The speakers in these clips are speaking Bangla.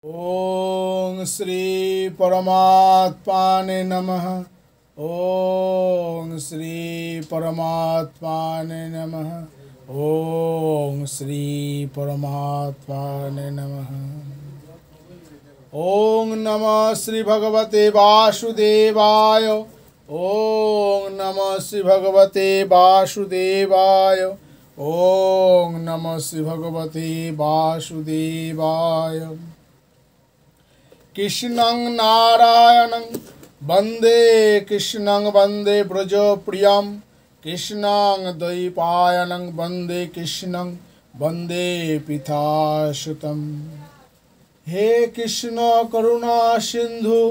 ओम श्री परमात्माने नमः। ओम श्री परमात्माने नमः। ओम श्री परमात्माने नमः। ओम नमः श्री भगवते वासुदेवाय। ओम नमः श्री भगवते वासुदेवाय। ओम नमः श्री भगवते वासुदेवाय। कृष्णं नारायणं वन्दे कृष्णं वन्दे ब्रजप्रियं। कृष्णं द्वैपायनं वन्दे कृष्णं वन्दे पितासुतं। हे कृष्ण करुणा सिंधु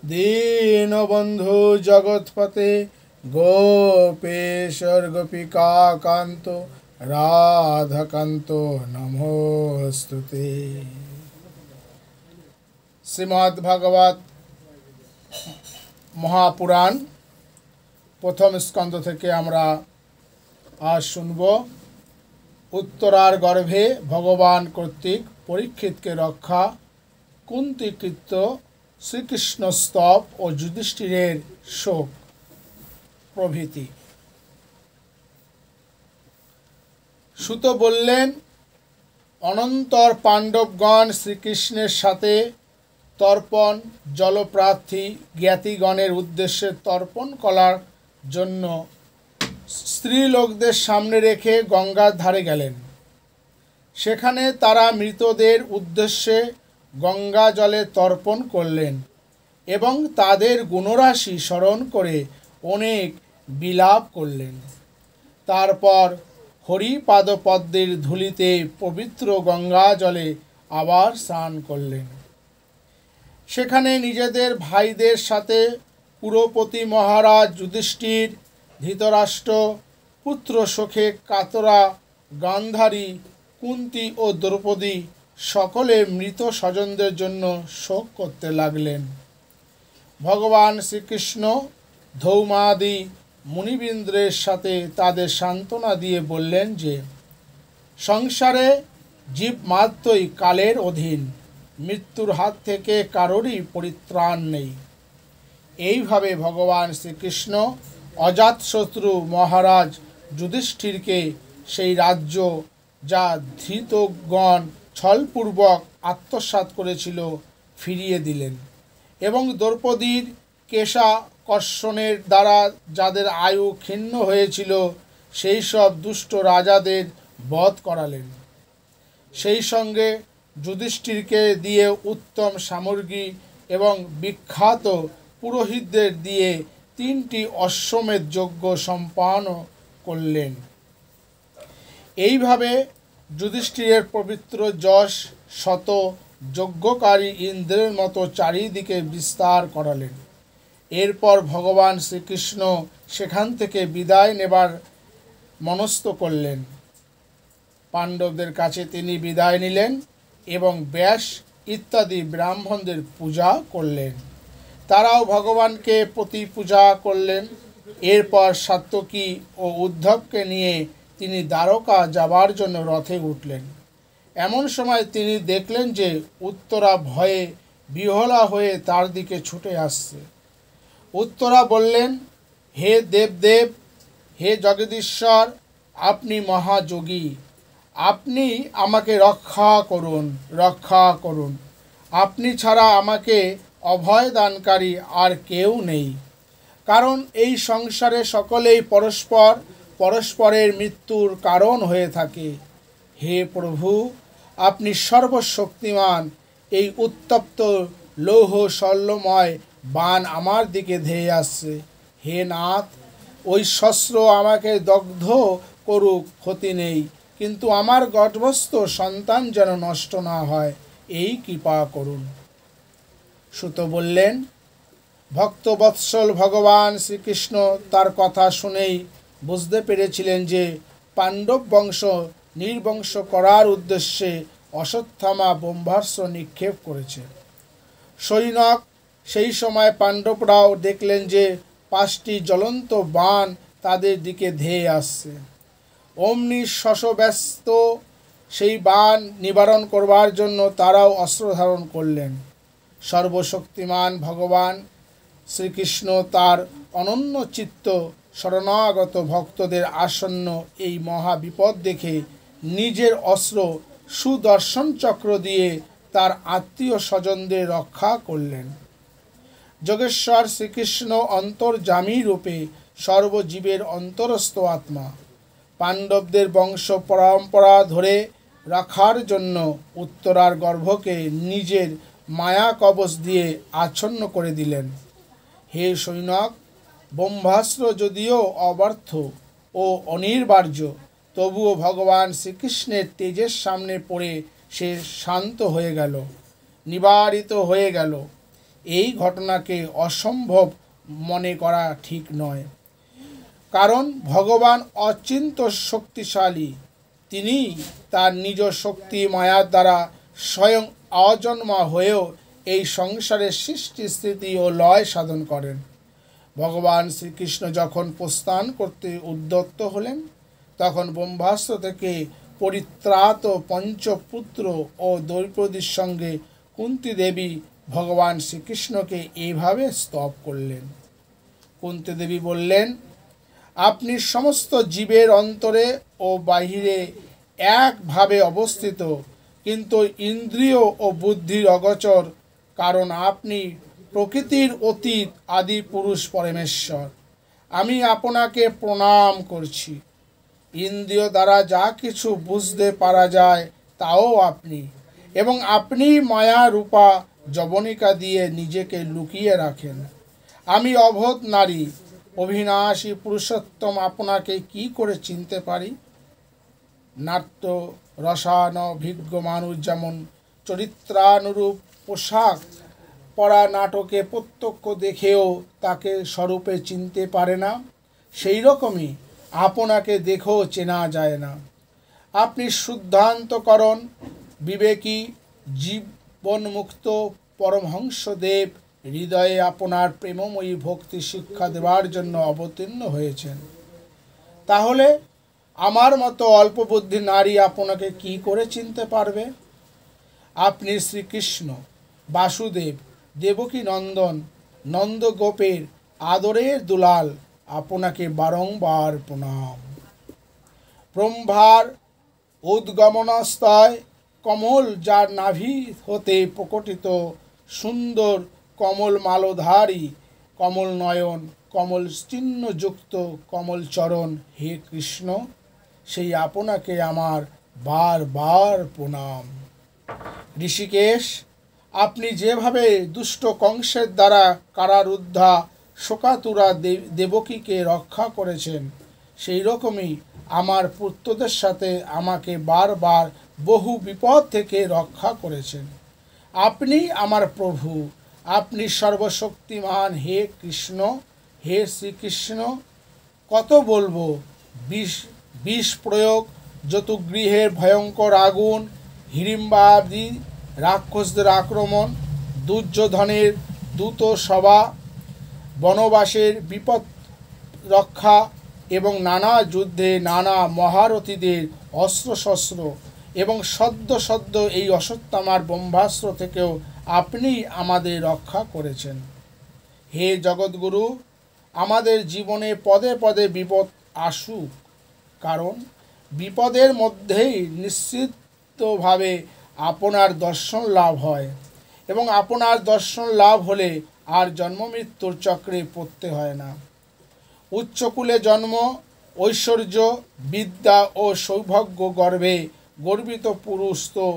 दीनबंधु जगत्पते गोपेश्वर गोपिका कांतो राधाकांतो नमोस्तुते। श्रीमद् भागवत महापुराण प्रथम स्कंद থেকে আমরা আজ শুনব উত্তরার গর্ভে ভগবান কর্তৃক পরীক্ষিতকে রক্ষা, কুন্তিকৃত শ্রীকৃষ্ণ স্তব ও যুধিষ্ঠিরের শোক প্রভৃতি। সুত বললেন, অনন্তর পাণ্ডবগণ শ্রীকৃষ্ণের সাথে তর্পণ জলপ্রার্থী জ্ঞাতিগণের উদ্দেশ্যে তর্পণ করার জন্য স্ত্রীলোকদের সামনে রেখে গঙ্গার ধারে গেলেন। সেখানে তারা মৃতদের উদ্দেশ্যে গঙ্গা জলে তর্পণ করলেন এবং তাদের গুণরাশি স্মরণ করে অনেক বিলাপ করলেন। তারপর হরিপাদপদ্মের ধূলিতে পবিত্র গঙ্গা জলে আবার স্নান করলেন। সেখানে নিজেদের ভাইদের সাথে পুরপতি মহারাজ যুধিষ্ঠির, ধৃতরাষ্ট্র, পুত্র সখে কাতরা, গান্ধারী, কুন্তি ও দ্রৌপদী সকলে মৃত স্বজনদের জন্য শোক করতে লাগলেন। ভগবান শ্রীকৃষ্ণ ধৌমাদি মুনিবৃন্দের সাথে তাদের সান্ত্বনা দিয়ে বললেন যে সংসারে জীবমাত্রই কালের অধীন, মৃত্যুর হাত থেকে কারোরই পরিত্রাণ নেই। এইভাবে ভগবান শ্রীকৃষ্ণ অজাতশত্রু মহারাজ যুধিষ্ঠিরকে সেই রাজ্য যা ধৃতগণ ছলপূর্বক আত্মসাৎ করেছিল ফিরিয়ে দিলেন এবং দ্রৌপদীর কেশাকর্ষণের দ্বারা যাদের আয়ু ক্ষীণ হয়েছিল সেই সব দুষ্ট রাজাদের বধ করালেন। সেই সঙ্গে যুধিষ্ঠিরকে দিয়ে উত্তম সামগ্রী এবং বিখ্যাত পুরোহিতদের দিয়ে 3টি অশ্বমেধ যজ্ঞ সম্পন্ন করলেন। এইভাবে যুধিষ্ঠিরের পবিত্র যশ শত যজ্ঞকারী ইন্দ্রের মতো চারিদিকে বিস্তার করালেন। এরপর ভগবান শ্রীকৃষ্ণ সেখান থেকে বিদায় নেবার মনস্থ করলেন। পাণ্ডবদের কাছে তিনি বিদায় নিলেন এবং ব্যাস ইত্যাদি ব্রাহ্মণদের পূজা করলেন। তারাও ভগবানকে প্রতি পূজা করলেন। এরপর সাত্যকী ও উদ্ধবকে নিয়ে তিনি দ্বারকা যাবার জন্য রথে উঠলেন। এমন সময় তিনি দেখলেন যে উত্তরা ভয়ে বিহ্বলা হয়ে তার দিকে ছুটে আসছে। উত্তরা বললেন, হে দেবদেব, হে জগদীশ্বর, আপনি মহাযোগী, আপনি আমাকে রক্ষা করুন, রক্ষা করুন। আপনি ছাড়া আমাকে অভয় দানকারী আর কেউ নেই। কারণ এই সংসারে সকলেই পরস্পর পরস্পরের মৃত্যুর কারণ হয়ে থাকে। হে প্রভু, আপনি সর্বশক্তিমান। এই উত্তপ্ত লৌহ শল্যময় বাণ আমার দিকে ধেয়ে আসছে। হে নাথ, ওই শস্ত্র আমাকে দগ্ধ করুক, ক্ষতি নেই, কিন্তু আমার গর্ভস্থ সন্তান যেন নষ্ট না হয়, এই কৃপা করুন। সুত বললেন, ভক্তবৎসল ভগবান শ্রীকৃষ্ণ তার কথা শুনেই বুঝতে পেরেছিলেন যে পাণ্ডব বংশ নির্বংশ করার উদ্দেশ্যে অশ্বত্থামা ব্রহ্মাস্ত্র নিক্ষেপ করেছে। সৈনক সেই সময় পাণ্ডবরাও দেখলেন যে 5টি জ্বলন্ত বাণ তাদের দিকে ধেয়ে আসছে। অমনি শশব্যস্ত সেই বাণ নিবারণ করবার জন্য তারাও অস্ত্র ধারণ করলেন। সর্বশক্তিমান ভগবান শ্রীকৃষ্ণ তার অনন্য চিত্ত শরণাগত ভক্তদের আসন্ন এই মহা বিপদ দেখে নিজের অস্ত্র সুদর্শন চক্র দিয়ে তার আত্মীয় স্বজনদের রক্ষা করলেন। যোগেশ্বর শ্রীকৃষ্ণ অন্তর্যামী রূপে সর্বজীবের অন্তরস্থ আত্মা। পাণ্ডবদের বংশ পরম্পরা ধরে রাখার জন্য উত্তরার গর্ভকে নিজের মায়া কবচ দিয়ে আচ্ছন্ন করে দিলেন। হে সৈনক, ব্রহ্মাস্ত্র যদিও অব্যর্থ ও অনিবার্য, তবুও ভগবান শ্রীকৃষ্ণের তেজের সামনে পড়ে সে শান্ত হয়ে গেল, নিবারিত হয়ে গেল। এই ঘটনাকে অসম্ভব মনে করা ঠিক নয়, কারণ ভগবান অচিন্ত শক্তিশালী। তিনি তার নিজ শক্তি মায়ার দ্বারা স্বয়ং অজন্মা হয়েও এই সংসারের সৃষ্টি স্থিতি ও লয় সাধন করেন। ভগবান শ্রীকৃষ্ণ যখন প্রস্থান করতে উদ্যত হলেন, তখন ব্রহ্মাস্ত্র থেকে পরিত্রাত পঞ্চপুত্র ও দ্রৌপদীর সঙ্গে কুন্তী দেবী ভগবান শ্রীকৃষ্ণকে এইভাবে স্তব করলেন। কুন্তী দেবী বললেন, আপনি সমস্ত জীবের অন্তরে ও বাহিরে একভাবে অবস্থিত, কিন্তু ইন্দ্রিয় ও বুদ্ধির অগোচর, কারণ আপনি প্রকৃতির অতীত আদি পুরুষ পরমেশ্বর। আমি আপনাকে প্রণাম করছি। ইন্দ্রিয় দ্বারা যা কিছু বুঝতে পারা যায় তাও আপনি, এবং আপনি মায়া রূপা যবনিকা দিয়ে নিজেকে লুকিয়ে রাখেন। আমি অবোধ নারী, অবিনাশী পুরুষোত্তম আপনাকে কি করে চিনতে পারি? নাট্য রসানভিজ্ঞ মানুষ যেমন চরিত্রানুরূপ পোশাক পরা নাটকে প্রত্যক্ষ দেখেও তাকে স্বরূপে চিনতে পারে না, সেই রকমই আপনাকে দেখেও চেনা যায় না। আপনি শুদ্ধান্তকরণ বিবেকী জীবনমুক্ত পরমহংসদেব হৃদয়ে আপনার প্রেমময়ী ভক্তি শিক্ষা দেওয়ার জন্য অবতীর্ণ হয়েছেন। তাহলে আমার মতো অল্পবুদ্ধি নারী আপনাকে কি করে চিনতে পারবে? আপনি শ্রীকৃষ্ণ, বাসুদেব, দেবকী নন্দন, নন্দগোপের আদরের দুলাল। আপনাকে বারংবার প্রণাম। ব্রহ্মার উদ্গমনস্তয় কমল, যার নাভি হতে প্রকটিত সুন্দর কমল মালধারী, কমল নয়ন, কমল চিহ্নযুক্ত কমল চরণ। হে কৃষ্ণ, সেই আপনাকে আমার বারবার প্রণাম। ঋষিকেশ, আপনি যেভাবে দুষ্ট কংসের দ্বারা কারারুদ্ধা শোকাতুরা দেবকীকে রক্ষা করেছেন, সেই রকমই আমার পুত্রদের সাথে আমাকে বারবার বহু বিপদ থেকে রক্ষা করেছেন। আপনি আমার প্রভু, আপনি সর্বশক্তিমান। হে কৃষ্ণ, হে শ্রীকৃষ্ণ, কত বলবো? বিষ প্রয়োগ, যতুগৃহের ভয়ঙ্কর আগুন, হিড়িম্বাদি রাক্ষসদের আক্রমণ, দুর্যোধনের দূত সভা, বনবাসের বিপদ রক্ষা এবং নানা যুদ্ধে নানা মহারথীদের অস্ত্রশস্ত্র এবং সদ্য সদ্য এই অশ্বত্থামার ব্রহ্মাস্ত্র থেকেও আপনি আমাদের রক্ষা করেছেন। হে জগৎগুরু, আমাদের জীবনে পদে পদে বিপদ আসুক, কারণ বিপদের মধ্যেই নিশ্চিতভাবে আপনার দর্শন লাভ হয়, এবং আপনার দর্শন লাভ হলে আর জন্মমৃত্যুর চক্রে পড়তে হয় না। উচ্চকুলে জন্ম, ঐশ্বর্য, বিদ্যা ও সৌভাগ্য গর্ভে গর্বিত পুরুষ তো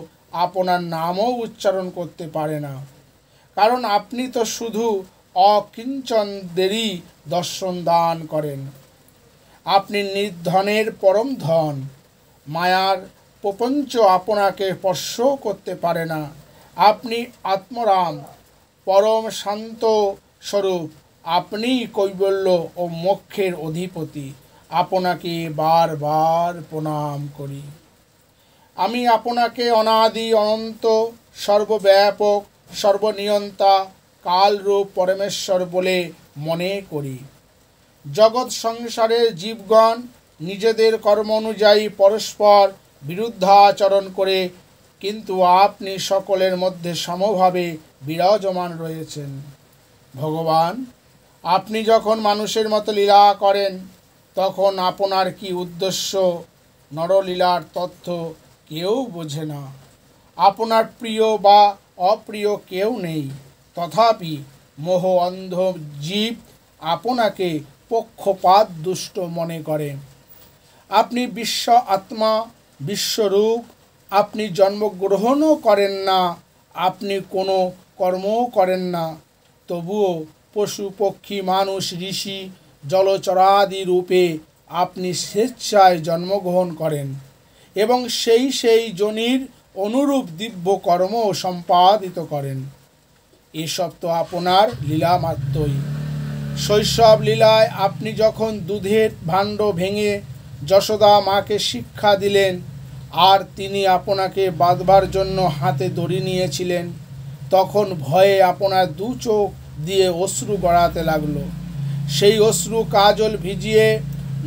আপনার নামও উচ্চারণ করতে পারে না, কারণ আপনি তো শুধু অকিঞ্চনদেরই দর্শন দান করেন। আপনি নির্ধনের পরম ধন, মায়ার প্রপঞ্চ আপনাকে স্পর্শ করতে পারে না। আপনি আত্মরাম, পরম শান্ত স্বরূপ। আপনি কৈবল্য ও মোক্ষের অধিপতি। আপনাকে বারবার প্রণাম করি। আমি আপনাকে অনাদি অনন্ত, সর্বব্যাপক, সর্বনিয়ন্তা, কালরূপ পরমেশ্বর বলে মনে করি। জগৎ সংসারের জীবগণ নিজেদের কর্ম অনুযায়ী পরস্পর বিরুদ্ধাচরণ করে, কিন্তু আপনি সকলের মধ্যে সমভাবে বিরাজমান রয়েছেন। ভগবান, আপনি যখন মানুষের মতো লীলা করেন, তখন আপনার কি উদ্দেশ্য নরলীলার তথ্য কেউ বোঝে না। আপনার প্রিয় বা অপ্রিয় কেউ নেই, তথাপি মোহ অন্ধ জীব আপনাকে পক্ষপাত দুষ্ট মনে করে। আপনি বিশ্ব আত্মা, বিশ্বরূপ। আপনি জন্মগ্রহণও করেন না, আপনি কোনো কর্মও করেন না, তবুও পশু পক্ষী মানুষ ঋষি জলচরাদি রূপে আপনি স্বেচ্ছায় জন্মগ্রহণ করেন এবং সেই যোনির অনুরূপ দিব্য কর্ম সম্পাদিত করেন। এসব তো আপনার লীলা মাত্রই। শৈশব লীলায় আপনি যখন দুধের ভাণ্ড ভেঙে যশোদা মাকে শিক্ষা দিলেন আর তিনি আপনাকে বাঁধবার জন্য হাতে দড়ি নিয়েছিলেন, তখন ভয়ে আপনার দু চোখ দিয়ে অশ্রু গড়াতে লাগলো। সেই অশ্রু কাজল ভিজিয়ে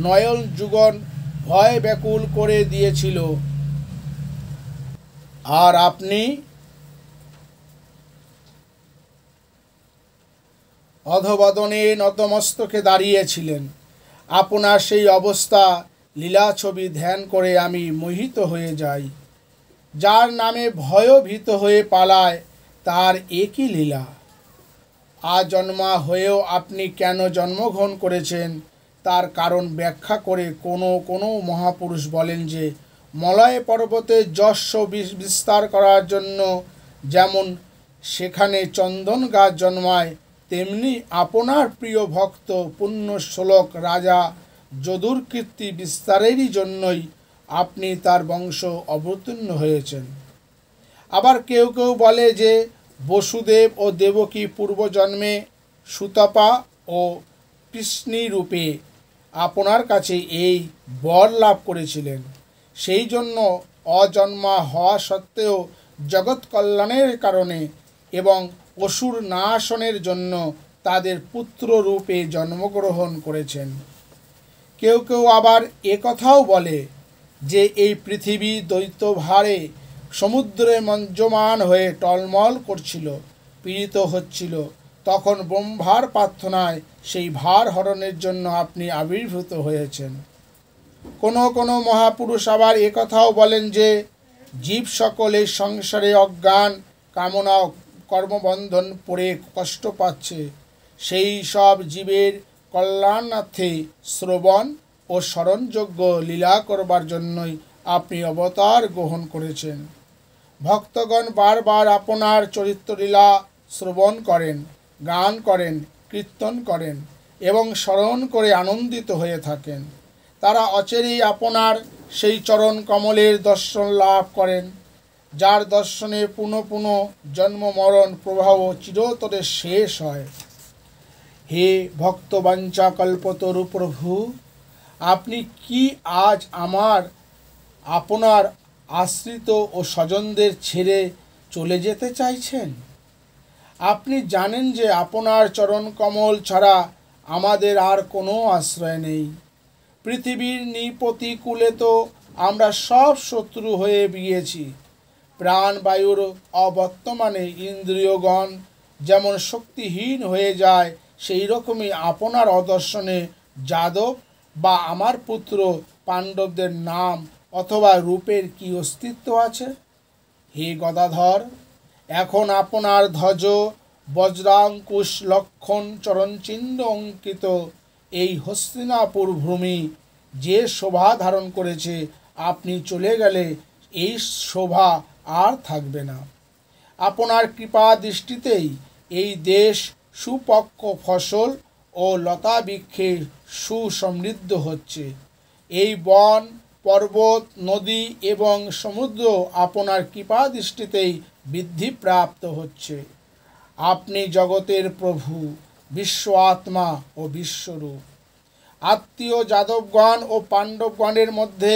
নয়ন যুগল ভয় ব্যাকুল করে দিয়েছিল, আর আপনি অধবদনে নতমস্তকে দাঁড়িয়েছিলেন। আপনার সেই অবস্থা লীলা ছবি ধ্যান করে আমি মোহিত হয়ে যাই। যার নামে ভয়ভীত হয়ে পালায়, তার একই লীলা। আজন্মা হয়েও আপনি কেন জন্মগ্রহণ করেছেন, তার কারণ ব্যাখ্যা করে কোনো মহাপুরুষ বলেন যে, মলয় পর্বতে যশ বিস্তার করার জন্য যেমন সেখানে চন্দন গাছ জন্মায়, তেমনি আপনার প্রিয় ভক্ত পুণ্যশ্লোক রাজা যদুর কীর্তি বিস্তারেরই জন্যই আপনি তার বংশ অবতীর্ণ হয়েছেন। আবার কেউ কেউ বলে যে, বসুদেব ও দেবকী পূর্বজন্মে সুতপা ও কৃষ্ণী রূপে আপনার কাছে এই বর লাভ করেছিলেন। সেই জন্য অজন্মা হওয়া সত্ত্বেও জগৎ কল্যাণের কারণে এবং অসুর নাশনের জন্য তাদের পুত্র রূপে জন্মগ্রহণ করেছেন। কেউ কেউ আবার একথাও বলে যে, এই পৃথিবী দৈত্যভারে সমুদ্রে মঞ্জমান হয়ে টলমল করছিল, পীড়িত হচ্ছিল, তখন ব্রহ্মার প্রার্থনায় সেই ভার হরণের জন্য আপনি আবির্ভূত হয়েছেন। কোনো মহাপুরুষ আবার একথাও বলেন যে, জীব সকলে সংসারে অজ্ঞান কামনা কর্মবন্ধন পড়ে কষ্ট পাচ্ছে, সেই সব জীবের কল্যাণার্থে শ্রবণ ও স্মরণযোগ্য লীলা করবার জন্যই আপনি অবতার গ্রহণ করেছেন। ভক্তগণ বারবার আপনার চরিত্রলীলা শ্রবণ করেন, গান করেন, কীর্তন করেন এবং স্মরণ করে আনন্দিত হয়ে থাকেন। তারা অচিরেই আপনার সেই চরণ কমলের দর্শন লাভ করেন, যার দর্শনে পুনঃ পুনঃ জন্ম মরণ প্রবাহ চিরতরে শেষ হয়। হে ভক্তবাঞ্ছা কল্পতরু প্রভু, আপনি কি আজ আপনার আশ্রিত ও স্বজনদের ছেড়ে চলে যেতে চাইছেন? আপনি জানেন যে আপনার চরণ কমল ছাড়া আমাদের আর কোনো আশ্রয় নেই। পৃথিবীর নিপতিকূলে তো আমরা সব শত্রু হয়ে গিয়েছি। প্রাণবায়ুর অবর্তমানে ইন্দ্রিয়গণ যেমন শক্তিহীন হয়ে যায়, সেই রকমই আপনার অদর্শনে যাদব বা আমার পুত্র পাণ্ডবদের নাম অথবা রূপের কি অস্তিত্ব আছে? হে গদাধর, এখন আপনার ধ্বজ বজ্রাঙ্কুশ লক্ষণ চরণচিহ্ন অঙ্কিত এই হস্তিনাপুর ভূমি যে শোভা ধারণ করেছে, আপনি চলে গেলে এই শোভা আর থাকবে না। আপনার কৃপা দৃষ্টিতেই এই দেশ সুপক্ক ফসল ও লতা বৃক্ষে সুসমৃদ্ধ হচ্ছে। এই বন, পর্বত, নদী এবং সমুদ্র আপনার কৃপা দৃষ্টিতেই বৃদ্ধিপ্রাপ্ত হচ্ছে। আপনি জগতের প্রভু, বিশ্ব আত্মা ও বিশ্বরূপ। আত্মীয় যাদবগণ ও পাণ্ডবগণের মধ্যে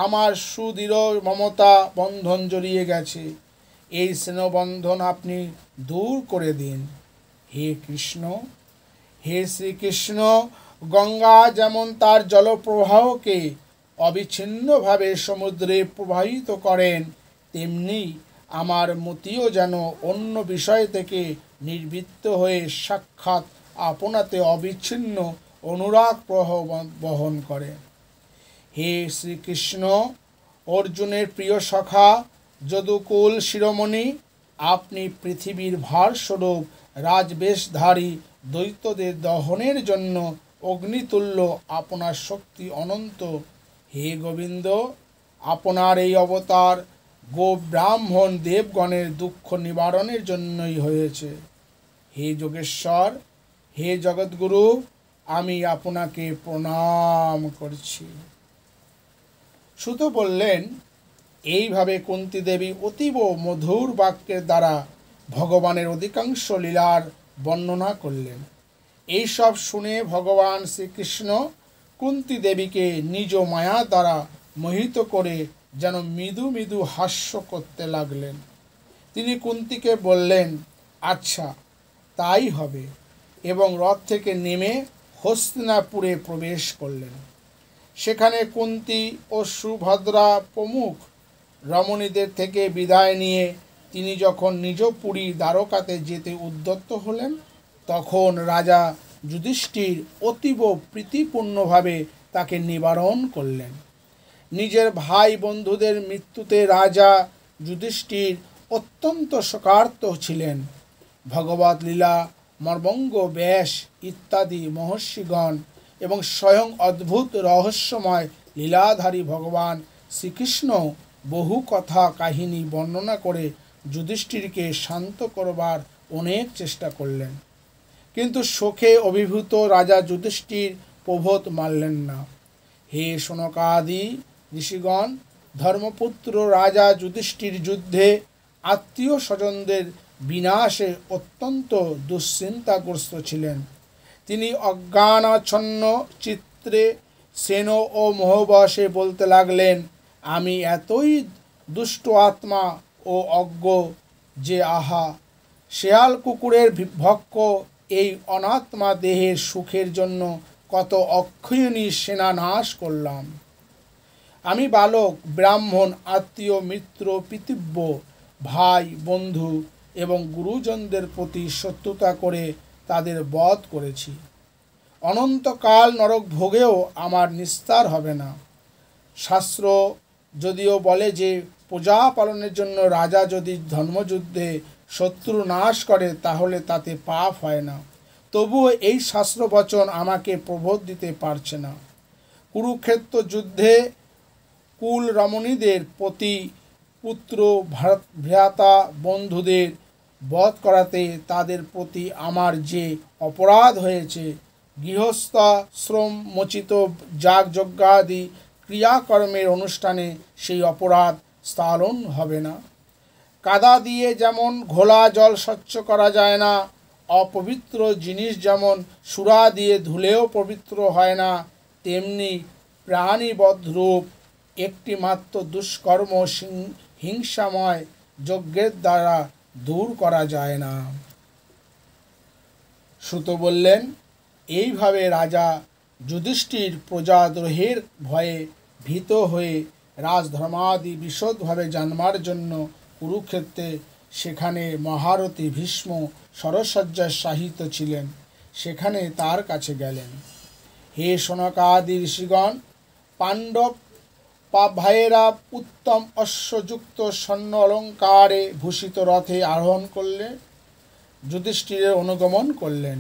আমার সুদৃঢ় মমতা বন্ধন জড়িয়ে গেছে। এই স্নেহবন্ধন আপনি দূর করে দিন। হে কৃষ্ণ, হে শ্রীকৃষ্ণ, গঙ্গা যেমন তার জলপ্রবাহকে অবিচ্ছিন্নভাবে সমুদ্রে প্রবাহিত করেন, তেমনি আমার মতিও যেন অন্য বিষয় থেকে নিবৃত্ত হয়ে সাক্ষাৎ আপনাতে অবিচ্ছিন্ন অনুরাগ প্রবাহ বহন করে। হে শ্রীকৃষ্ণ, অর্জুনের প্রিয় সখা, যদুকুল শিরোমণি, আপনি পৃথিবীর ভারস্বরূপ রাজবেশধারী দৈত্যদের দহনের জন্য অগ্নিতুল্য, আপনার শক্তি অনন্ত। হে গোবিন্দ, আপনার এই অবতার ব্রাহ্মণ দেবগণের দুঃখ নিবারণের জন্যই হয়েছে। হে যোগেশ্বর, হে জগৎগুরু, আমি আপনাকে প্রণাম করছি। সুত বললেন, এইভাবে কুন্তী দেবী অতীব মধুর বাক্যের দ্বারা ভগবানের অধিকাংশ লীলার বর্ণনা করলেন। এইসব শুনে ভগবান শ্রীকৃষ্ণ কুন্তী দেবীকে নিজ মায়া দ্বারা মোহিত করে যেন মৃদু মৃদু হাস্য করতে লাগলেন। তিনি কুন্তীকে বললেন, আচ্ছা তাই হবে, এবং রথ থেকে নেমে হস্তিনাপুরে প্রবেশ করলেন। সেখানে কুন্তী ও সুভদ্রা প্রমুখ রমণীদের থেকে বিদায় নিয়ে তিনি যখন নিজ পুরী দ্বারকাতে যেতে উদ্যত হলেন, তখন রাজা যুধিষ্ঠির অতীব প্রীতিপূর্ণভাবে তাকে নিবারণ করলেন। নিজের ভাই বন্ধুদের মৃত্যুতে রাজা যুধিষ্ঠির অত্যন্ত শোকার্ত ছিলেন। ভগবৎ লীলা, মর্মঙ্গ ব্যাস ইত্যাদি মহর্ষিগণ এবং স্বয়ং অদ্ভুত রহস্যময় লীলাধারী ভগবান শ্রীকৃষ্ণ বহু কথা কাহিনী বর্ণনা করে যুধিষ্ঠিরকে শান্ত করবার অনেক চেষ্টা করলেন, কিন্তু শোকে অভিভূত রাজা যুধিষ্ঠির প্রবোধ মানলেন না। হে শৌনকাদি ঋষিগণ, ধর্মপুত্র রাজা যুধিষ্ঠির যুদ্ধে আত্মীয় স্বজনদের বিনাশে অত্যন্ত দুশ্চিন্তাগ্রস্ত ছিলেন। তিনি অজ্ঞানাচ্ছন্ন চিত্রে সেন ও মোহবশে বলতে লাগলেন, আমি এতই দুষ্ট আত্মা ও অজ্ঞ যে আহা, শেয়াল কুকুরের ভক্ষ এই অনাত্মা দেহের সুখের জন্য কত অক্ষয়ণী সেনা নাশ করলাম। আমি বালক ব্রাহ্মণ আত্মীয় মিত্র পিতৃব্য ভাই বন্ধু এবং গুরুজনদের প্রতি শত্রুতা করে তাদের বধ করেছি। অনন্তকাল নরক ভোগেও আমার নিস্তার হবে না। শাস্ত্র যদিও বলে যে প্রজা পালনের জন্য রাজা যদি ধর্মযুদ্ধে শত্রু নাশ করে তাহলে তাতে পাপ হয় না, তবুও এই শাস্ত্রবচন আমাকে প্রবোধ দিতে পারছে না। কুরুক্ষেত্র যুদ্ধে কুল রমণীদের প্রতি পুত্র ভ্রাতা বন্ধুদের বধ করাতে তাদের প্রতি আমার যে অপরাধ হয়েছে, গৃহস্থাশ্রম মোচিত যাগযজ্ঞাদি ক্রিয়াকর্মের অনুষ্ঠানে সেই অপরাধ স্থালন হবে না। কাদা দিয়ে যেমন ঘোলা জল স্বচ্ছ করা যায় না, অপবিত্র জিনিস যেমন সুরা দিয়ে ধুলেও পবিত্র হয় না, তেমনি প্রাণীবধরূপ একটি মাত্র দুষ্কর্ম হিংসাময় যজ্ঞের দ্বারা দূর করা যায় না। সুত বললেন, এইভাবে রাজা যুধিষ্ঠির প্রজাদ্রোহের ভয়ে ভীত হয়ে রাজধর্মাদি বিশদভাবে জানবার জন্য কুরুক্ষেত্রে, সেখানে মহারথী ভীষ্ম সরসজ্জায় শায়িত ছিলেন, সেখানে তার কাছে গেলেন। হে শৌনকাদি ঋষিগণ, পাণ্ডব ভাইয়েরা উত্তম অশ্বযুক্ত স্বর্ণ অলঙ্কারে ভূষিত রথে আরোহণ করলে যুধিষ্ঠিরের অনুগমন করলেন।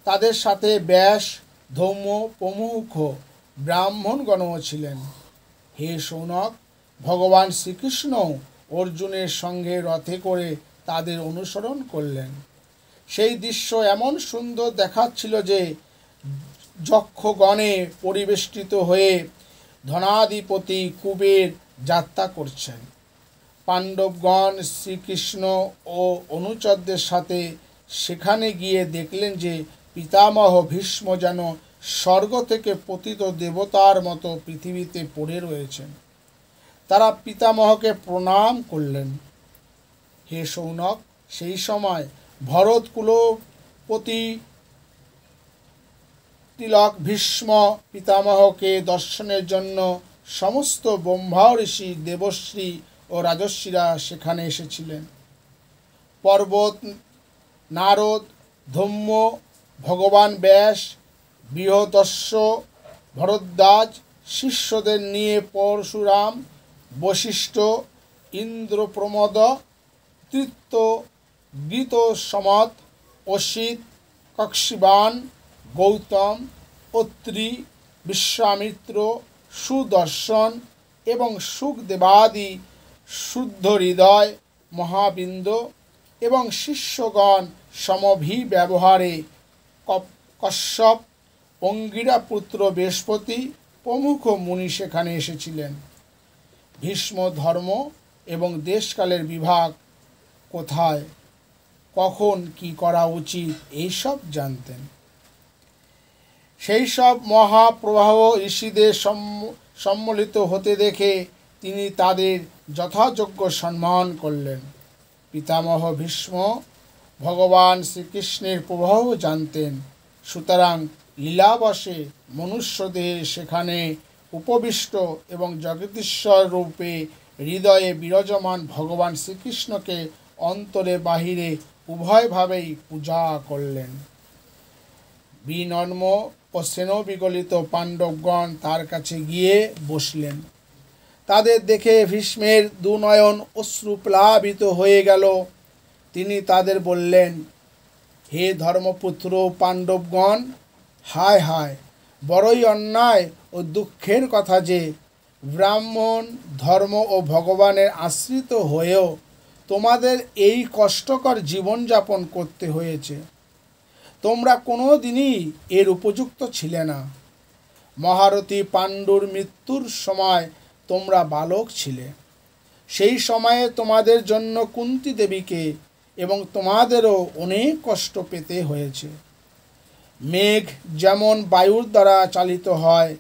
তাদের সাথে ব্যাস, ধৌম্য প্রমুখ ব্রাহ্মণগণও ছিলেন। হে শৌনক, ভগবান শ্রীকৃষ্ণ অর্জুনের সঙ্গে রথে করে তাদের অনুসরণ করলেন। সেই দৃশ্য এমন সুন্দর দেখাচ্ছিল যে যক্ষগণে পরিবেষ্টিত হয়ে ধনাধিপতি কুবের যাত্রা করছেন। পাণ্ডবগণ শ্রীকৃষ্ণ ও অনুচরদের সাথে সেখানে গিয়ে দেখলেন যে পিতামহ ভীষ্ম যেন স্বর্গ থেকে পতিত দেবতার মতো পৃথিবীতে পড়ে রয়েছেন। তারা পিতামহকে প্রণাম করলেন। হে শৌনক, সেই সময় ভরত কুলপতি তিলক ভীষ্ম পিতামহকে দর্শনের জন্য সমস্ত ব্রহ্মা ঋষি, দেবশ্রী ও রাজর্ষিরা সেখানে এসেছিলেন। পর্বত, নারদ, ধম্ম, ভগবান ব্যাস, বৃহদস্য, ভরদ্বাজ শিষ্যদের নিয়ে পরশুরাম, বশিষ্ঠ, ইন্দ্রপ্রমদ, তৃত্য, গীতসমত, অসিত, কক্ষিবান, গৌতম, অত্রি, বিশ্বামিত্র, সুদর্শন এবং সুখদেবাদি শুদ্ধ হৃদয় মহাবিন্দ এবং শিষ্যগণ সমভিব্যবহারে কশ্যপ, অঙ্গিরা পুত্র বৃহস্পতি প্রমুখ মুনি সেখানে এসেছিলেন। ভীষ্ম ধর্ম এবং দেশকালের বিভাগ কোথায়, কখন কি করা উচিত এইসব জানতেন। সেই সব মহাপ্রবাহ ঋষিদের সম্মিলিত হতে দেখে তিনি তাদের যথাযোগ্য সম্মান করলেন। পিতামহ ভীষ্ম ভগবান শ্রীকৃষ্ণের প্রবাহ জানতেন, সুতরাং লীলাবশে মনুষ্যদেহে সেখানে উপবিষ্ট এবং জগদীশ্বর রূপে হৃদয়ে বিরাজমান ভগবান শ্রীকৃষ্ণকে অন্তরে বাহিরে উভয়ভাবেই পূজা করলেন। বিনম্র ও স্নেহবিগলিত পাণ্ডবগণ তার কাছে গিয়ে বসলেন। তাদের দেখে ভীষ্মের দুনয়ন অশ্রুপ্লাবিত হয়ে গেল। তিনি তাদের বললেন, হে ধর্মপুত্র পাণ্ডবগণ, হায় হায়, বড়ই অন্যায় ও দুঃখের কথা যে ব্রাহ্মণ ধর্ম ও ভগবানের আশ্রিত হয়েও তোমাদের এই কষ্টকর জীবনযাপন করতে হয়েছে। তোমরা কোনো দিনই এর উপযুক্ত ছিলে না। মহারথী পাণ্ডুর মৃত্যুর সময় তোমরা বালক ছিলে। সেই সময়ে তোমাদের জন্য কুন্তী দেবীকে এবং তোমাদেরও অনেক কষ্ট পেতে হয়েছে। মেঘ যেমন বায়ুর দ্বারা চালিত হয়,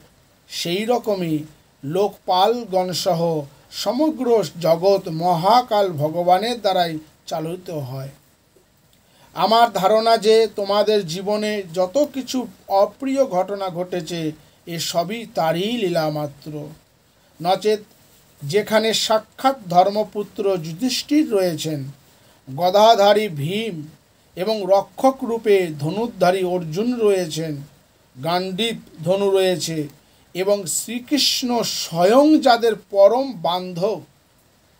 সেই রকমই লোকপালগণসহ সমগ্র জগৎ মহাকাল ভগবানের দ্বারাই চালিত হয়। আমার ধারণা যে তোমাদের জীবনে যত কিছু অপ্রিয় ঘটনা ঘটেছে এ সবই তারই লীলা মাত্র। নচেৎ যেখানে সাক্ষাৎ ধর্মপুত্র যুধিষ্ঠির রয়েছেন, গদাধারী ভীম এবং রক্ষক রূপে ধনুর্ধারী অর্জুন রয়েছেন, গাণ্ডীব ধনু রয়েছে এবং শ্রীকৃষ্ণ স্বয়ং যাদের পরম বান্ধব,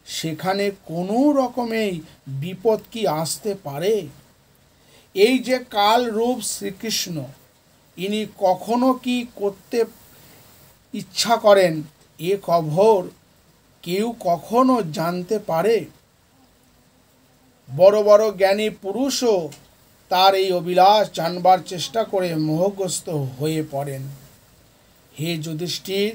সেখানে কোনো রকমেই বিপদ কি আসতে পারে? এই যে কাল রূপ শ্রীকৃষ্ণ, ইনি কখনো কি করতে ইচ্ছা করেন এ খবর কেউ কখনো জানতে পারে? বড় বড় জ্ঞানী পুরুষও তার এই অভিলাষ জানবার চেষ্টা করে মোহগ্রস্ত হয়ে পড়েন। হে যুধিষ্ঠির,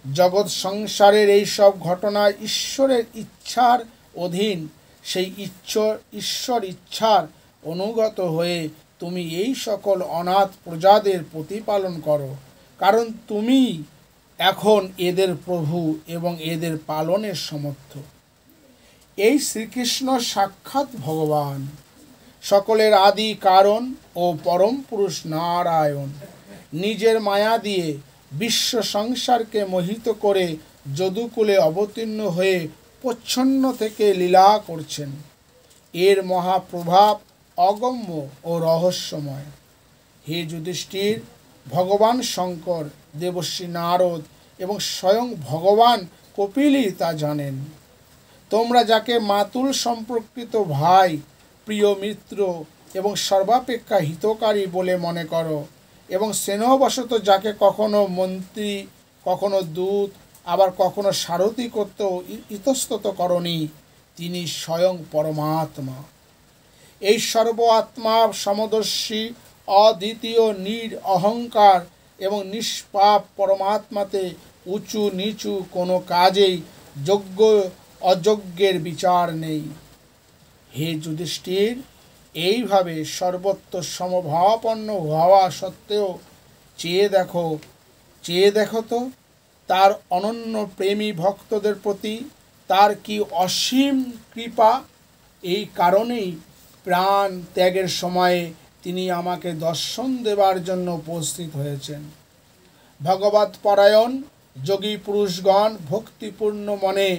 জগৎ সংসারের এই সব ঘটনা ঈশ্বরের ইচ্ছার অধীন। সেই ঈশ্বর ইচ্ছার অনুগত হয়ে তুমি এই সকল অনাথ প্রজাদের প্রতিপালন করো, কারণ তুমি এখন এদের প্রভু এবং এদের পালনের সমর্থ। এই শ্রীকৃষ্ণ সাক্ষাৎ ভগবান, সকলের আদি কারণ ও পরম পুরুষ নারায়ণ। নিজের মায়া দিয়ে বিশ্ব সংসারকে মোহিত করে যদুকুলে অবতীর্ণ হয়ে প্রচ্ছন্ন থেকে লীলা করছেন। এর মহাপ্রভাব অগম্য ও রহস্যময়। হে যুধিষ্ঠির, ভগবান শঙ্কর, দেবর্ষি নারদ এবং স্বয়ং ভগবান কপিলই তা জানেন। তোমরা যাকে মাতুল সম্পর্কিত ভাই, প্রিয় মিত্র এবং সর্বাপেক্ষা হিতকারী বলে মনে করো এবং স্নেহবশত যাকে কখনো মন্ত্রী, কখনো দূত, আবার কখনো সারথি করতেও ইতস্তত করনি, তিনি স্বয়ং পরমাত্মা। এই সর্ব আত্মা সমদর্শী, অদ্বিতীয়, অহংকার এবং নিষ্পাপ পরমাত্মাতে উঁচু নিচু কোনো কাজেই যোগ্য অযোগ্যের বিচার নেই। হে যুধিষ্ঠির, এইভাবে সর্বত্র সমভাবাপন্ন হওয়া সত্ত্বেও চেয়ে দেখো তো তার অনন্য প্রেমী ভক্তদের প্রতি তার কি অসীম কৃপা। এই কারণেই প্রাণ ত্যাগের সময়ে তিনি আমাকে দর্শন দেবার জন্য উপস্থিত হয়েছেন। ভগবৎ পরায়ণ যোগী পুরুষগণ ভক্তিপূর্ণ মনে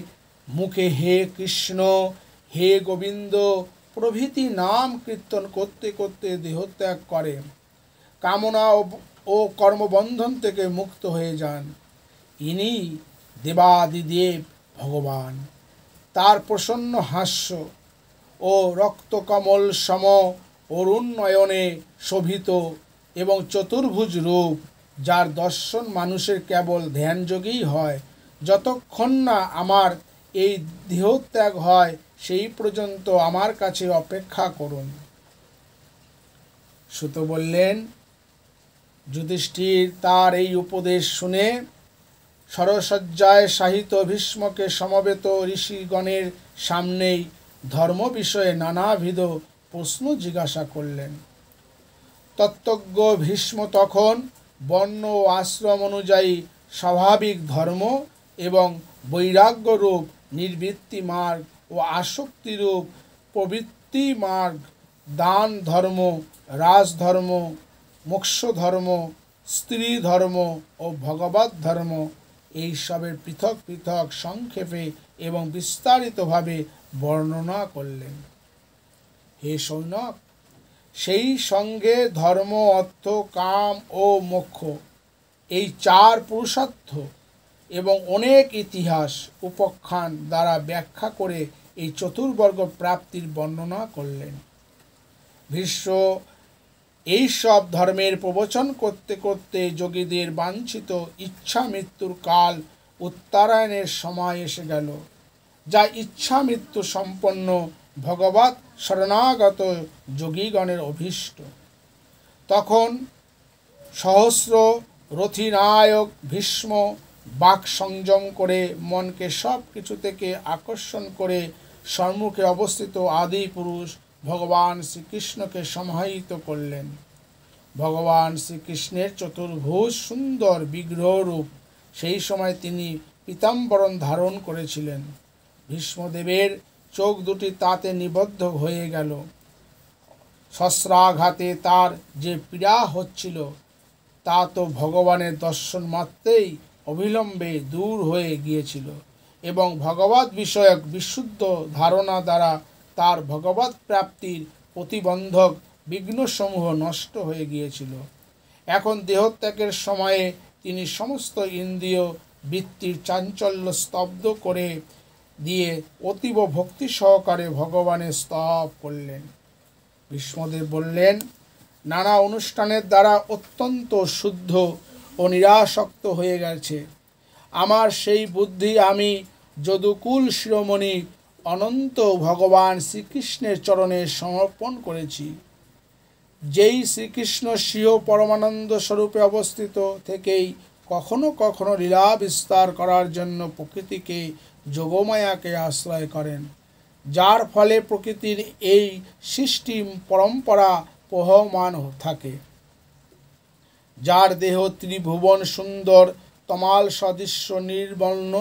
মুখে হে কৃষ্ণ, হে গোবিন্দ প্রভৃতি নাম কীর্তন করতে করতে দেহত্যাগ করে কামনা ও কর্মবন্ধন থেকে মুক্ত হয়ে যান। ইনি দেবাদিদেব ভগবান। তার প্রসন্ন হাস্য ও রক্তকমল সম অরুণ নয়নে শোভিত এবং চতুর্ভুজ রূপ, যার দর্শন মানুষের কেবল ধ্যানযোগেই হয়। যতক্ষণ না আমার এই দেহত্যাগ হয় সেই পর্যন্ত আমার কাছে অপেক্ষা করুন। সুত বললেন, যুধিষ্ঠির তার এই উপদেশ শুনে সরসজ্জায় শায়িত ভীষ্মকে সমবেত ঋষিগণের সামনেই ধর্ম বিষয়ে নানাবিধ প্রশ্ন জিজ্ঞাসা করলেন। তত্ত্বজ্ঞ ভীষ্ম তখন বর্ণ ও আশ্রম অনুযায়ী স্বাভাবিক ধর্ম এবং বৈরাগ্যরূপ নিবৃত্তি মার্গ ও আসক্তিরূপ প্রবৃত্তি মার্গ, দান ধর্ম, রাজধর্ম, মোক্ষ ধর্ম, স্ত্রী ধর্ম ও ভগবত ধর্ম এইসবের পৃথক পৃথক সংক্ষেপে এবং বিস্তারিতভাবে বর্ণনা করলেন। হে সৌনক, সেই সঙ্গে ধর্ম, অর্থ, কাম ও মোক্ষ এই চার পুরুষার্থ এবং অনেক ইতিহাস উপাখ্যান দ্বারা ব্যাখ্যা করে এই চতুর্বর্গ প্রাপ্তির বর্ণনা করলেন। ভীষ্ম এই সব ধর্মের প্রবচন করতে করতে যোগীদের বাঞ্ছিত ইচ্ছা মৃত্যুর কাল উত্তরায়ণের সময় এসে গেল, যা ইচ্ছা মৃত্যু সম্পন্ন ভগবৎ শরণাগত যোগীগণের অভীষ্ট। তখন সহস্র রথিনায়ক ভীষ্ম বাক সংযম করে মনকে সব কিছু থেকে আকর্ষণ করে সম্মুখে অবস্থিত আদি পুরুষ ভগবান শ্রীকৃষ্ণকে সমাহিত করলেন। ভগবান শ্রীকৃষ্ণের চতুর্ভুজ সুন্দর বিগ্রহরূপ। সেই সময় তিনি পীতাম্বরণ ধারণ করেছিলেন। ভীষ্মদেবের চোখ দুটি তাতে নিবদ্ধ হয়ে গেল। শস্ত্রাঘাতে তার যে পীড়া হচ্ছিল তা তো ভগবানের দর্শন মাত্রেই অবিলম্বে দূর হয়ে গিয়েছিল এবং ভগবৎ বিষয়ক বিশুদ্ধ ধারণা দ্বারা তার ভগবৎ প্রাপ্তির প্রতিবন্ধক বিঘ্নসমূহ নষ্ট হয়ে গিয়েছিল। এখন দেহত্যাগের সময়ে তিনি সমস্ত ইন্দ্রিয় বৃত্তির চাঞ্চল্য স্তব্ধ করে দিয়ে অতীব ভক্তি সহকারে ভগবানের স্তব করলেন। ভীষ্মদেব বললেন, নানা অনুষ্ঠানের দ্বারা অত্যন্ত শুদ্ধ ও নিরাসক্ত হয়ে গেছে আমার সেই বুদ্ধি আমি যদুকুল শিরোমণি অনন্ত ভগবান শ্রীকৃষ্ণের চরণে সমর্পণ করেছি। যেই শ্রীকৃষ্ণ স্বীয় পরমানন্দ স্বরূপে অবস্থিত থেকেই কখনো কখনো লীলা বিস্তার করার জন্য প্রকৃতিকে যোগমায়াকে আশ্রয় করেন, যার ফলে প্রকৃতির এই সৃষ্টি পরম্পরা প্রবহমান থাকে। যার দেহ ত্রিভুবন সুন্দর তমাল সদৃশ্য নির্বর্ণ,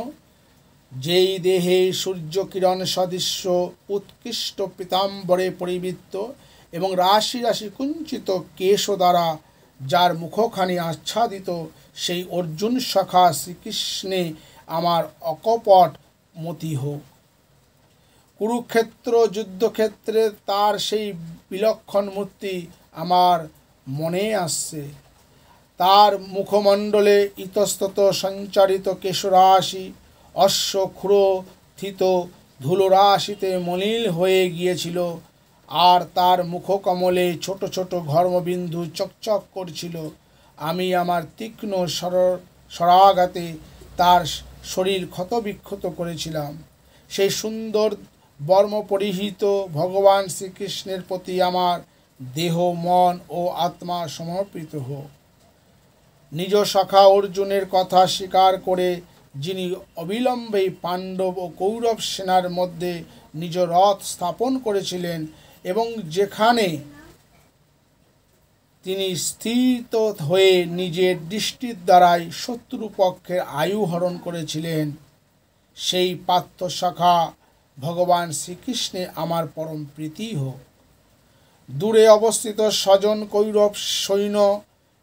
যেই দেহে সূর্যকিরণ সদৃশ্য উৎকৃষ্ট পীতাম্বরে পরিবৃত্ত এবং রাশি রাশি কুঞ্চিত কেশ দ্বারা যার মুখখানি আচ্ছাদিত, সেই অর্জুন সখা শ্রীকৃষ্ণে আমার অকপট মতি হোক। কুরুক্ষেত্র যুদ্ধক্ষেত্রে তার সেই বিলক্ষণ মূর্তি আমার মনে আসছে। তার মুখমণ্ডলে ইতস্তত সঞ্চারিত কেশরাশি অশ্বক্ষুরথিত ধুলোরাশিতে মলিন হয়ে গিয়েছিল, আর তার মুখকমলে ছোট ছোট ঘর্মবিন্দু চকচক করছিল। আমি আমার তীক্ষ্ণ স্বরাঘাতে তার শরীর ক্ষতবিক্ষত করেছিলাম। সেই সুন্দর বর্ম পরিহিত ভগবান শ্রীকৃষ্ণের প্রতি আমার দেহ, মন ও আত্মা সমর্পিত হোক। নিজ সখা অর্জুনের কথা স্বীকার করে যিনি অবিলম্বে পাণ্ডব ও কৌরব সেনার মধ্যে নিজ রথ স্থাপন করেছিলেন এবং যেখানে তিনি স্থিত হয়ে নিজের দৃষ্টির দ্বারাই শত্রুপক্ষের আয়ু হরণ করেছিলেন, সেই পার্থ সখা ভগবান শ্রীকৃষ্ণে আমার পরম প্রীতি হোক। দূরে অবস্থিত স্বজন কৌরব সৈন্য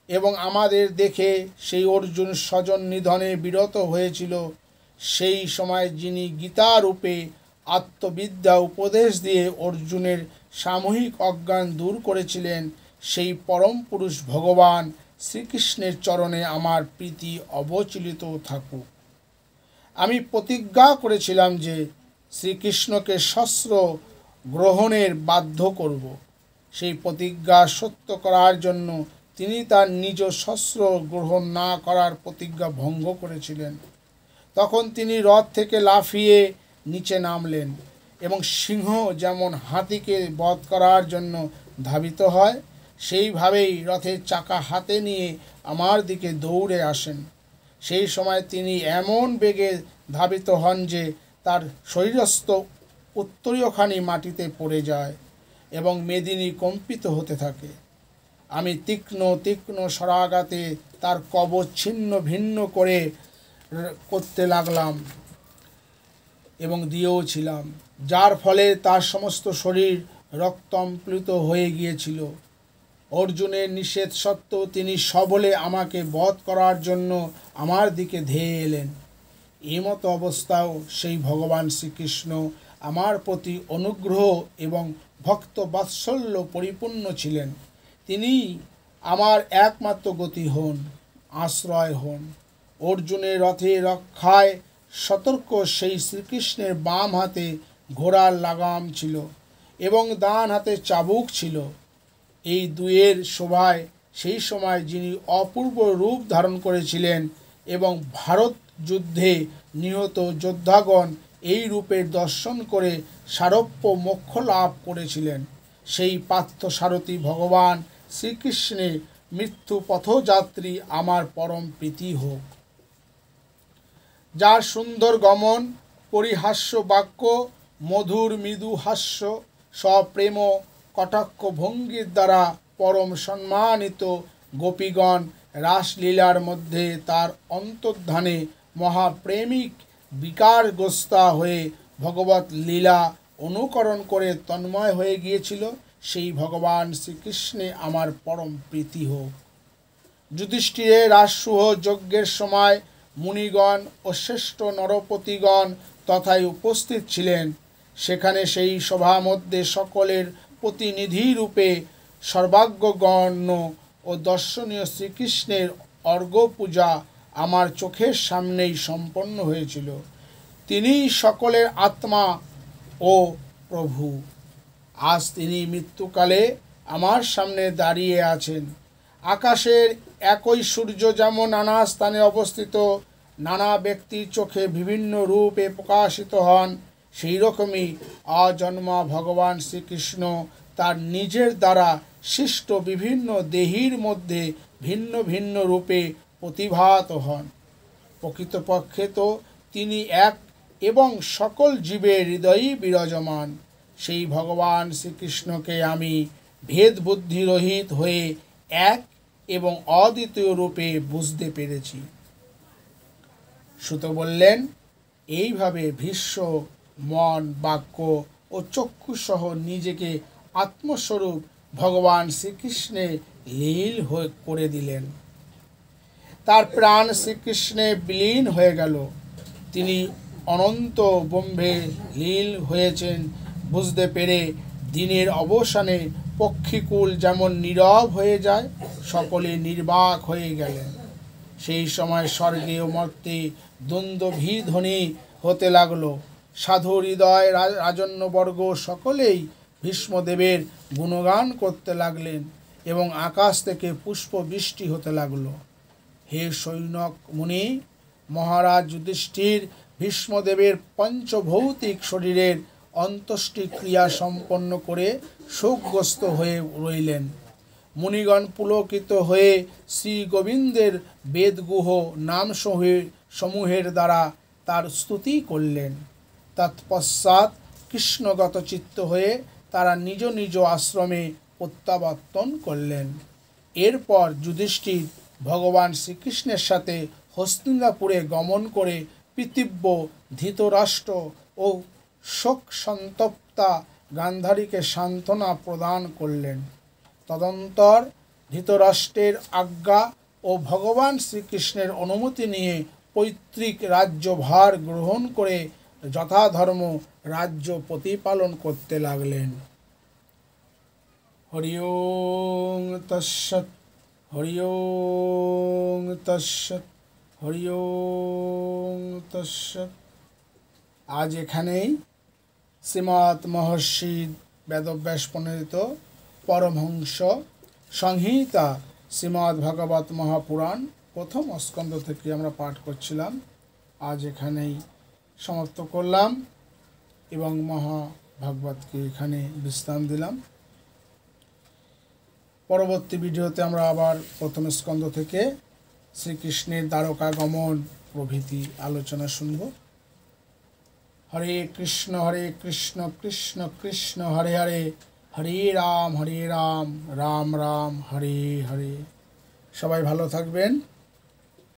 এবং আমাদের দেখে সেই অর্জুন স্বজন নিধনে বিরত হয়েছিল, সেই সময় যিনি গীতারূপে আত্মবিদ্যা উপদেশ দিয়ে অর্জুনের সাময়িক অজ্ঞান দূর করেছিলেন, সেই পরম পুরুষ ভগবান শ্রীকৃষ্ণের চরণে আমার প্রীতি অবচলিত থাকুক। আমি প্রতিজ্ঞা করেছিলাম যে শ্রীকৃষ্ণকে শস্ত্র গ্রহণের বাধ্য করব। সেই প্রতিজ্ঞা সত্য করার জন্য তিনি তার নিজ শস্ত্র গ্রহণ না করার প্রতিজ্ঞা ভঙ্গ করেছিলেন। তখন তিনি রথ থেকে লাফিয়ে নিচে নামলেন এবং সিংহ যেমন হাতিকে বধ করার জন্য ধাবিত হয়, সেইভাবেই রথের চাকা হাতে নিয়ে আমার দিকে দৌড়ে আসেন। সেই সময় তিনি এমন বেগে ধাবিত হন যে তার শরীরস্থ উত্তরীয়খানি মাটিতে পড়ে যায় এবং মেদিনী কম্পিত হতে থাকে। আমি তীক্ষ্ণ তীক্ষ্ণ স্বরাঘাতে তার কবচ ছিন্ন ভিন্ন করতে লাগলাম এবং দিয়েও ছিলাম, যার ফলে তার সমস্ত শরীর রক্তাপ্লুত হয়ে গিয়েছিল। অর্জুনের নিষেধ সত্ত্বেও তিনি সবলে আমাকে বধ করার জন্য আমার দিকে ধেয়ে এলেন। এই মতো অবস্থাও সেই ভগবান শ্রীকৃষ্ণ আমার প্রতি অনুগ্রহ এবং ভক্ত বাৎসল্য পরিপূর্ণ ছিলেন। তিনি আমার একমাত্র গতি হন, আশ্রয় হন। অর্জুনের রথে রক্ষায় সতর্ক সেই শ্রীকৃষ্ণের বাম হাতে ঘোড়ার লাগাম ছিল এবং ডান হাতে চাবুক ছিল। এই দুয়ের শোভায় সেই সময় যিনি অপূর্ব রূপ ধারণ করেছিলেন এবং ভারত যুদ্ধে নিহত যোদ্ধাগণ এই রূপের দর্শন করে সারপ্য মোক্ষ লাভ করেছিলেন, সেই পার্থসারথী ভগবান শ্রীকৃষ্ণের মৃত্যু পথযাত্রী আমার পরম প্রীতি হোক। যার সুন্দর গমন, পরিহাস্য বাক্য, মধুর মৃদু হাস্য, সপ্রেম কটাক্ষ ভঙ্গির দ্বারা পরম সম্মানিত গোপীগণ রাসলীলার মধ্যে তার অন্তর্ধানে মহাপ্রেমিক বিকারগ্রস্তা হয়ে ভগবত লীলা অনুকরণ করে তন্ময় হয়ে গিয়েছিল, সেই ভগবান শ্রীকৃষ্ণে আমার পরম প্রীতি হোক। যুধিষ্ঠিরের রাজসূহ যজ্ঞের সময় মুনিগণ ও শ্রেষ্ঠ নরপতিগণ তথায় উপস্থিত ছিলেন। সেখানে সেই সভা মধ্যে সকলের প্রতিনিধিরূপে সর্বাগ্রগণ্য ও দর্শনীয় শ্রীকৃষ্ণের অর্ঘ্য পূজা আমার চোখের সামনেই সম্পন্ন হয়েছিল। তিনি সকলের আত্মা ও প্রভু। আজ তিনি মৃত্যুকালে আমার সামনে দাঁড়িয়ে আছেন। আকাশের একই সূর্য যেমন নানা স্থানে অবস্থিত নানা ব্যক্তির চোখে বিভিন্ন রূপে প্রকাশিত হন, সেই রকমই অজন্মা ভগবান শ্রীকৃষ্ণ তার নিজের দ্বারা সৃষ্ট বিভিন্ন দেহীর মধ্যে ভিন্ন ভিন্ন রূপে প্রতিভাত হন। প্রকৃতপক্ষে তো তিনি এক এবং সকল জীবের হৃদয়েই বিরাজমান। সেই ভগবান শ্রীকৃষ্ণকে আমি ভেদ বুদ্ধি রহিত হয়ে এক এবং অদ্বিতীয় রূপে বুঝতে পেরেছি। সুত বললেন, এইভাবে ভীষ্ম মন, বাক্য ও চক্ষুসহ নিজেকে আত্মস্বরূপ ভগবান শ্রীকৃষ্ণে লীল করে দিলেন। তার প্রাণ শ্রীকৃষ্ণে বিলীন হয়ে গেল। তিনি অনন্ত ব্রহ্মে লীল হয়েছেন বুঝতে পেরে দিনের অবসানে পক্ষীকুল যেমন নীরব হয়ে যায়, সকলে নির্বাক হয়ে গেলেন। সেই সময় স্বর্গে ও মর্তে দ্বন্দ্বভিধ্বনি হতে লাগলো। সাধু হৃদয় রাজন্যবর্গ সকলেই ভীষ্মদেবের গুণগান করতে লাগলেন এবং আকাশ থেকে পুষ্প বৃষ্টি হতে লাগলো। হে সৈনক মুনি, মহারাজ যুধিষ্ঠির ভীষ্মদেবের পঞ্চভৌতিক শরীরের অন্ত্যেষ্টি ক্রিয়া সম্পন্ন করে শোকগ্রস্ত হয়ে রইলেন। মুনিগণ পুলকিত হয়ে শ্রী গোবিন্দের বেদগুহ নাম সমূহের দ্বারা তার স্তুতি করলেন। তৎপশ্চাৎ কৃষ্ণগত চিত্ত হয়ে তারা নিজ নিজ আশ্রমে প্রত্যাবর্তন করলেন। এরপর যুধিষ্ঠির ভগবান শ্রীকৃষ্ণের সাথে হস্তিনাপুরে গমন করে পিতৃব্য ধৃতরাষ্ট্র ও শোক সন্তপ্তা গান্ধারীকে সান্ত্বনা প্রদান করলেন। তদন্তর ধৃতরাষ্ট্রের আজ্ঞা ও ভগবান শ্রীকৃষ্ণের অনুমতি নিয়ে পৈতৃক রাজ্যভার গ্রহণ করে যথাধর্ম রাজ্য প্রতিপালন করতে লাগলেন। হরি ওং তৎসৎ, হরি ওং তৎসৎ, হরি ওং তৎসৎ। আজ এখানেই শ্রীমৎ মহর্ষি বেদব্যাস প্রণীত পরমহংস সংহিতা শ্রীমদ্ ভাগবত মহাপুরাণ প্রথম স্কন্ধ থেকে আমরা পাঠ করছিলাম। আজ এখানেই সমাপ্ত করলাম এবং মহাভাগবতকে এখানে বিশ্রাম দিলাম। পরবর্তী ভিডিওতে আমরা আবার প্রথম স্কন্ধ থেকে শ্রীকৃষ্ণের দ্বারকা গমন প্রভৃতি আলোচনা শুনব। হরে কৃষ্ণ কৃষ্ণ কৃষ্ণ হরে হরে, হরে রাম রাম রাম হরে হরে। সবাই ভালো থাকবেন।